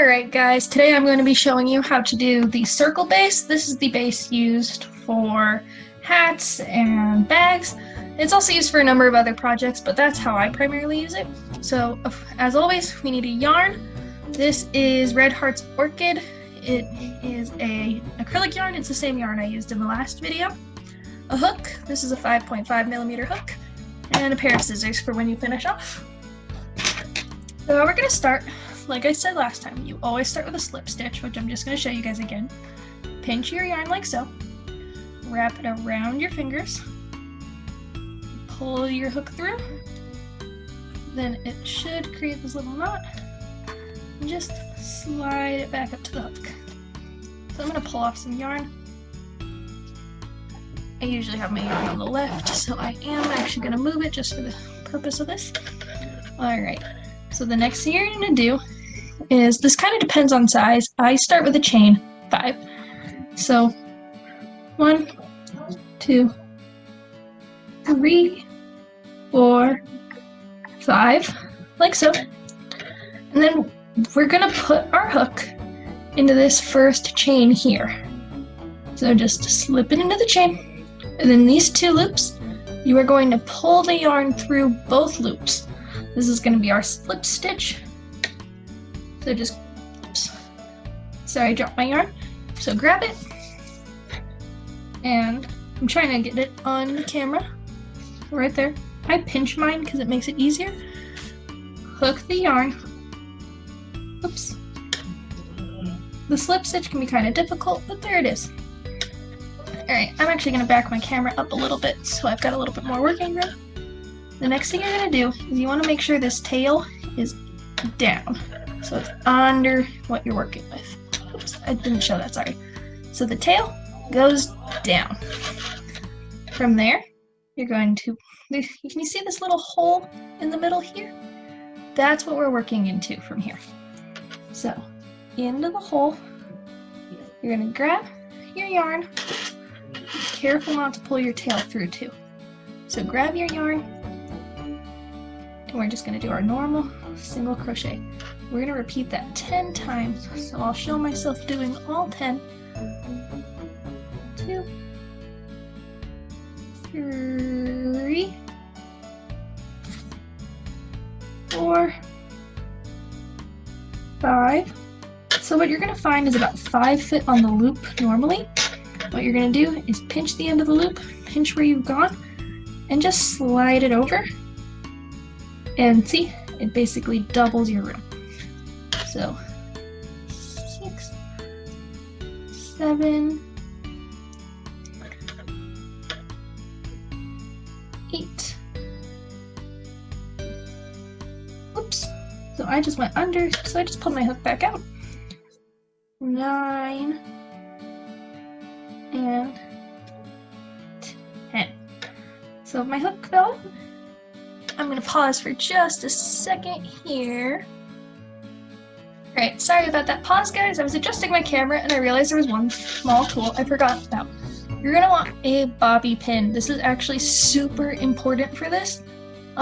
Alright guys, today I'm going to be showing you how to do the circle base. This is the base used for hats and bags. It's also used for a number of other projects, but that's how I primarily use it. So, as always, we need a yarn. This is Red Heart's Orchid. It is an acrylic yarn. It's the same yarn I used in the last video. A hook. This is a 5.5mm hook. And a pair of scissors for when you finish off. So we're going to start, like I said last time, you always start with a slip stitch, which I'm just going to show you guys again. Pinch your yarn like so. Wrap it around your fingers. Pull your hook through. Then it should create this little knot. And just slide it back up to the hook. So I'm going to pull off some yarn. I usually have my yarn on the left, so I am actually going to move it just for the purpose of this. Alright, so the next thing you're going to do is, this kind of depends on size. I start with a chain 5. So 1, 2, 3, 4, 5, like so. And then we're going to put our hook into this first chain here. So just slip it into the chain. And then these 2 loops, you are going to pull the yarn through both loops. This is going to be our slip stitch. So just, oops, sorry, I dropped my yarn. So grab it, and I'm trying to get it on camera, right there. I pinch mine because it makes it easier. Hook the yarn. Oops. The slip stitch can be kind of difficult, but there it is. Alright, I'm actually going to back my camera up a little bit so I've got a little bit more working room. The next thing you're going to do is you want to make sure this tail is down. So it's under what you're working with. Oops, I didn't show that, sorry. So the tail goes down. From there, you're going to, can you see this little hole in the middle here? That's what we're working into from here. So, into the hole, you're going to grab your yarn. Careful not to pull your tail through too. So grab your yarn, and we're just going to do our normal single crochet. We're going to repeat that 10 times, so I'll show myself doing all 10. 2, 3, 4, 5. So what you're going to find is about 5 fit on the loop normally. What you're going to do is pinch the end of the loop, pinch where you've gone, and just slide it over. And see, it basically doubles your room. So 6, 7, 8. Oops. So I just went under, so I just pulled my hook back out. 9. And 10. So my hook fell. I'm going to pause for just a second here. Alright, sorry about that pause, guys. I was adjusting my camera and I realized there was one small tool I forgot about. You're going to want a bobby pin. This is actually super important for this.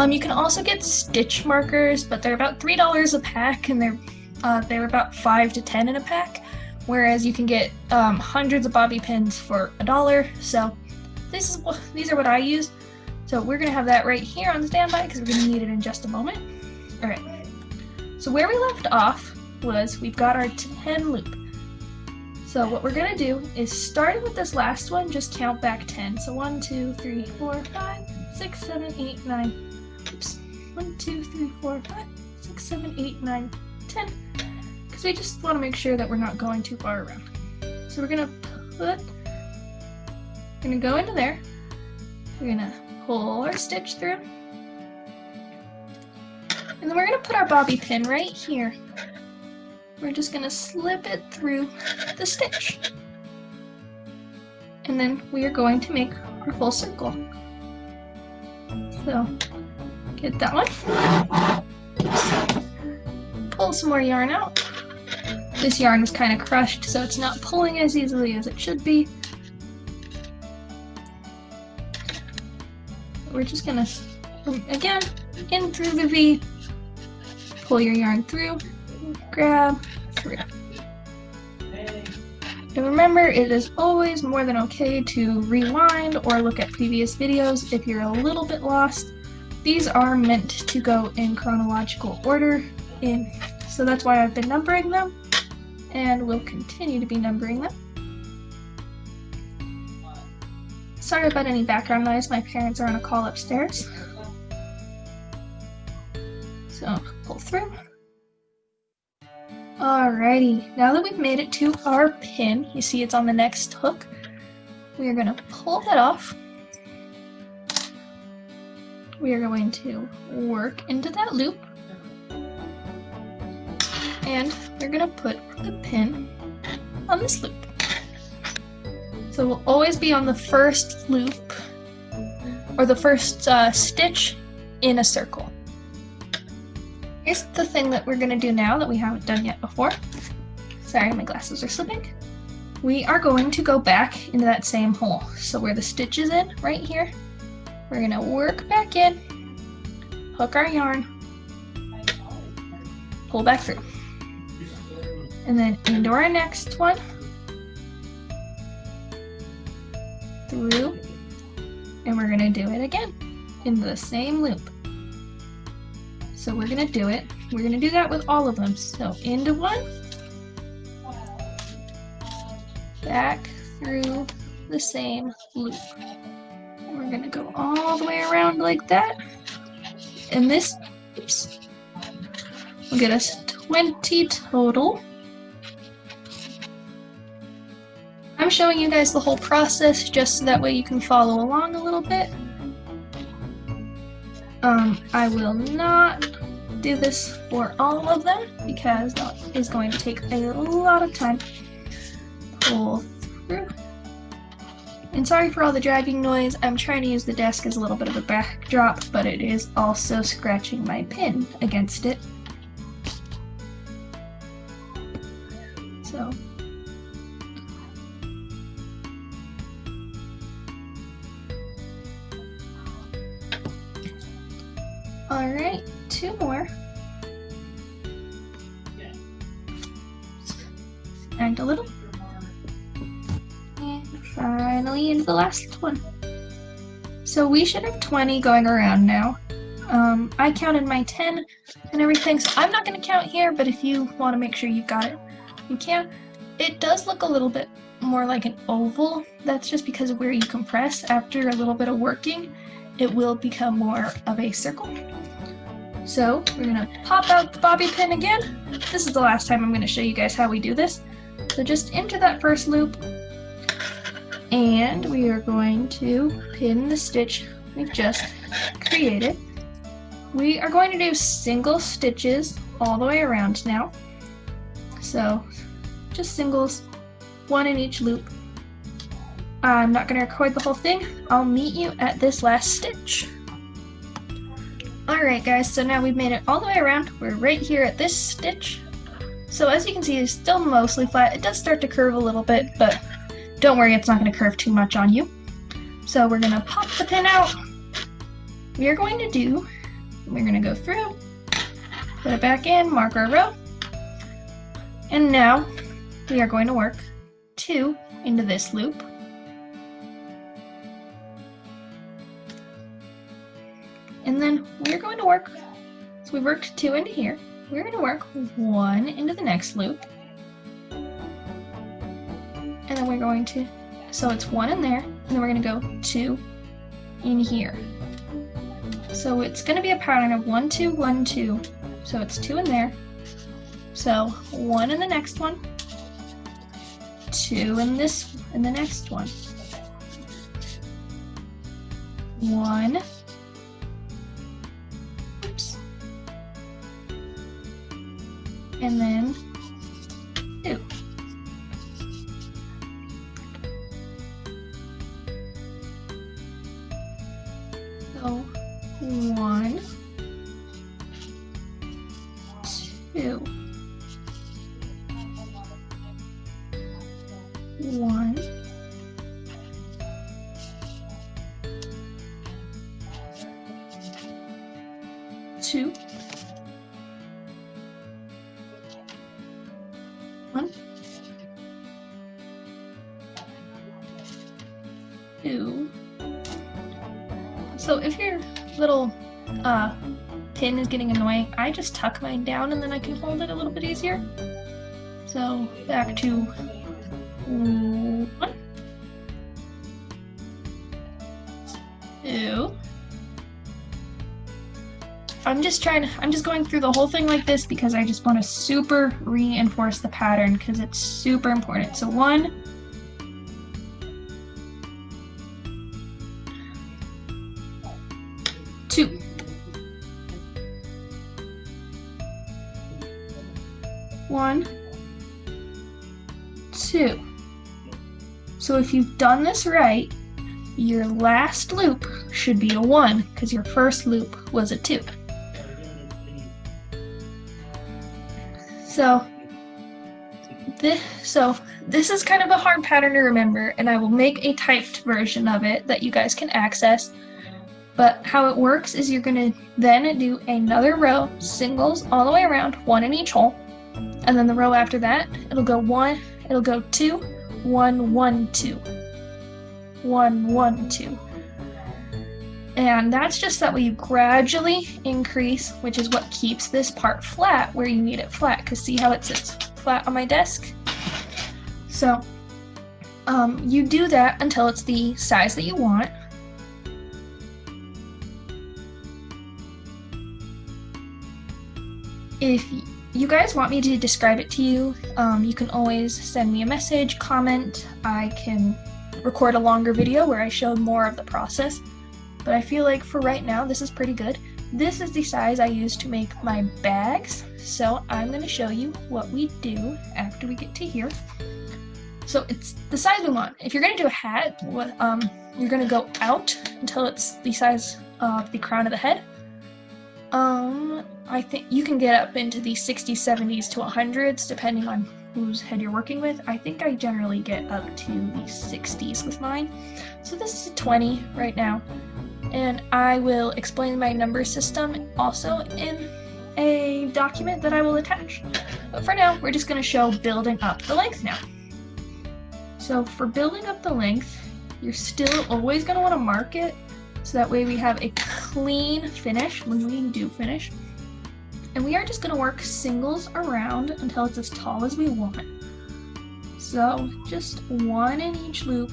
You can also get stitch markers, but they're about $3 a pack, and they're about 5 to 10 in a pack. Whereas you can get hundreds of bobby pins for $1. So these are what I use. So we're going to have that right here on standby because we're going to need it in just a moment. Alright, so where we left off was we've got our 10 loop. So what we're going to do is, starting with this last one, just count back 10. So 1, 2, 3, 4, 5, 6, 7, 8, 9. Oops. 1, 2, 3, 4, 5, 6, 7, 8, 9, 10. We just want to make sure that we're not going too far around. So we're going to go into there. We're going to pull our stitch through. And then we're going to put our bobby pin right here. We're just going to slip it through the stitch. And then we are going to make our full circle. So, get that one. Pull some more yarn out. This yarn is kind of crushed, so it's not pulling as easily as it should be. We're just gonna, again, in through the V, pull your yarn through, grab, through. And remember, it is always more than okay to rewind or look at previous videos if you're a little bit lost. These are meant to go in chronological order, so that's why I've been numbering them, and will continue to be numbering them. Sorry about any background noise, my parents are on a call upstairs. So, pull through. Alrighty, now that we've made it to our pin, you see it's on the next hook, we are going to pull that off. We are going to work into that loop, and we're going to put the pin on this loop. So we'll always be on the first loop, or the first stitch in a circle. Here's the thing that we're going to do now that we haven't done yet before. Sorry, my glasses are slipping. We are going to go back into that same hole. So where the stitch is in, right here, we're going to work back in, hook our yarn, pull back through. And then into our next one, through, and we're going to do it again into the same loop. So we're going to do it. We're going to do that with all of them. So into one, back through the same loop. And we're going to go all the way around like that. And this, oops, will get us 20 total. I'm showing you guys the whole process just so that way you can follow along a little bit. I will not do this for all of them because that is going to take a lot of time. Pull through. And sorry for all the dragging noise. I'm trying to use the desk as a little bit of a backdrop, but it is also scratching my pin against it. So. Alright, two more. And a little. And finally into the last one. So we should have 20 going around now. I counted my 10 and everything, so I'm not going to count here, but if you want to make sure you've got it, you can. It does look a little bit more like an oval. That's just because of where you compress. After a little bit of working, it will become more of a circle. So we're going to pop out the bobby pin again. This is the last time I'm going to show you guys how we do this. So just enter that first loop, and we are going to pin the stitch we've just created. We are going to do single stitches all the way around now. So just singles, one in each loop. I'm not going to record the whole thing. I'll meet you at this last stitch. Alright guys, so now we've made it all the way around. We're right here at this stitch. So as you can see, it's still mostly flat. It does start to curve a little bit, but don't worry, it's not going to curve too much on you. So we're going to pop the pin out. We're going to go through, put it back in, mark our row, and now we are going to work 2 into this loop. And then we're going to work, so we worked 2 into here, we're going to work 1 into the next loop, and then we're going to, so it's 1 in there, and then we're going to go 2 in here. So it's going to be a pattern of 1, 2, 1, 2, so it's 2 in there, so 1 in the next one, 2 in this, in the next one, 1, and then 2. So 1, 2, 1, 2, 2. So if your little pin is getting annoying, I just tuck mine down and then I can hold it a little bit easier. So back to 1, 2. I'm just going through the whole thing like this because I just want to super reinforce the pattern because it's super important. So 1, 2, 1, 2. So if you've done this right, your last loop should be a 1 because your first loop was a 2. So this is kind of a hard pattern to remember, and I will make a typed version of it that you guys can access. But how it works is you're going to then do another row, singles all the way around, 1 in each hole. And then the row after that, it'll go 2, 1, 1, 2. 1, 1, 2. And that's just that way you gradually increase, which is what keeps this part flat where you need it flat, because see how it sits flat on my desk? So you do that until it's the size that you want. If you guys want me to describe it to you, you can always send me a message, comment. I can record a longer video where I show more of the process. But I feel like for right now, this is pretty good. This is the size I use to make my bags. So I'm going to show you what we do after we get to here. So it's the size we want. If you're going to do a hat, you're going to go out until it's the size of the crown of the head. I think you can get up into the 60s, 70s to 100s depending on whose head you're working with. I think I generally get up to the 60s with mine. So this is a 20 right now. And I will explain my number system also in a document that I will attach. But for now, we're just going to show building up the length now. So for building up the length, you're still always going to want to mark it so that way we have a clean finish when we do finish. And we are just going to work singles around until it's as tall as we want. So just 1 in each loop,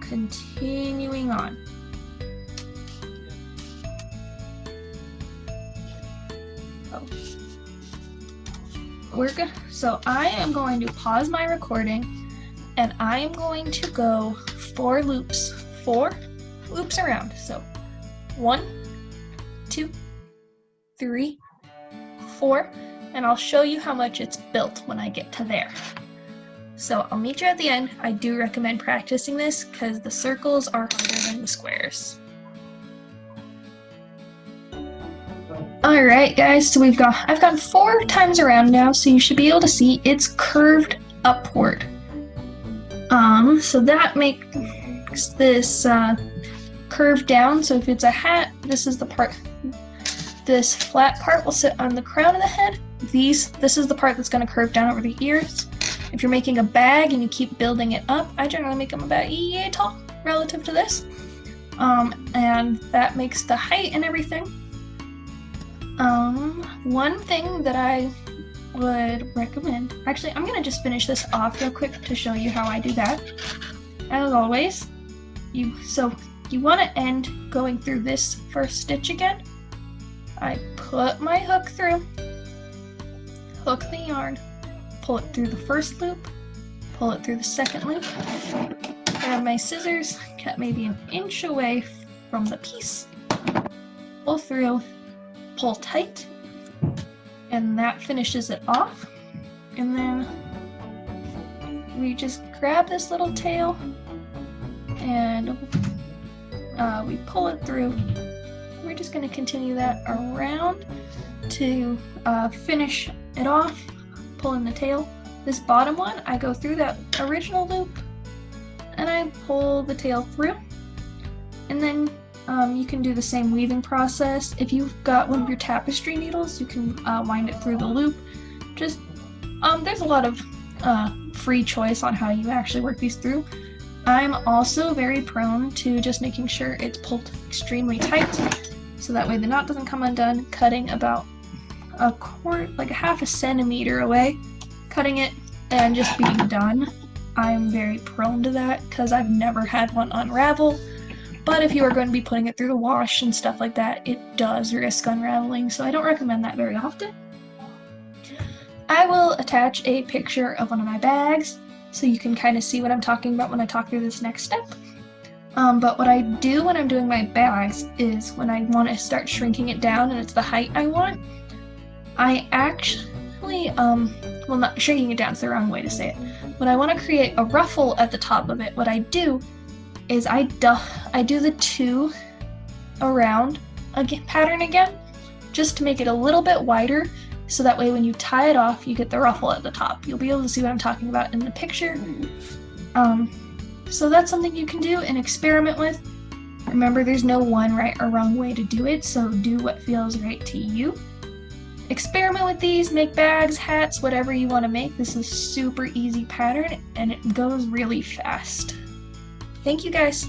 continuing on. So I am going to pause my recording and I am going to go 4 loops around. So 1, 2, 3, 4, and I'll show you how much it's built when I get to there. So I'll meet you at the end. I do recommend practicing this because the circles are harder than the squares. Alright guys, so I've gone 4 times around now, so you should be able to see it's curved upward. So that makes this curve down, so if it's a hat, this is the part, this flat part will sit on the crown of the head. This is the part that's going to curve down over the ears. If you're making a bag and you keep building it up, I generally make them about yay tall relative to this. And that makes the height and everything. One thing that I would recommend, actually I'm going to just finish this off real quick to show you how I do that. As always, you want to end going through this first stitch again. I put my hook through, hook the yarn, pull it through the first loop, pull it through the second loop, grab my scissors, cut maybe 1 inch away from the piece, pull through, pull tight, and that finishes it off. And then we just grab this little tail and we pull it through. We're just going to continue that around to finish it off, pulling the tail. This bottom one, I go through that original loop and I pull the tail through, and then you can do the same weaving process. If you've got one of your tapestry needles, you can wind it through the loop. Just there's a lot of free choice on how you actually work these through. I'm also very prone to just making sure it's pulled extremely tight, so that way the knot doesn't come undone, cutting about like a half a centimeter away, cutting it and just being done. I'm very prone to that because I've never had one unravel, but if you are going to be putting it through the wash and stuff like that, it does risk unraveling, so I don't recommend that very often. I will attach a picture of one of my bags so you can kind of see what I'm talking about when I talk through this next step. But what I do when I'm doing my bags is when I want to start shrinking it down and it's the height I want, I actually, well, not shrinking it down, it's the wrong way to say it. When I want to create a ruffle at the top of it, what I do is I do the 2 around pattern again, just to make it a little bit wider, so that way when you tie it off, you get the ruffle at the top. You'll be able to see what I'm talking about in the picture. So that's something you can do and experiment with. Remember, there's no one right or wrong way to do it, so do what feels right to you. Experiment with these, make bags, hats, whatever you want to make. This is super easy pattern and it goes really fast. Thank you guys.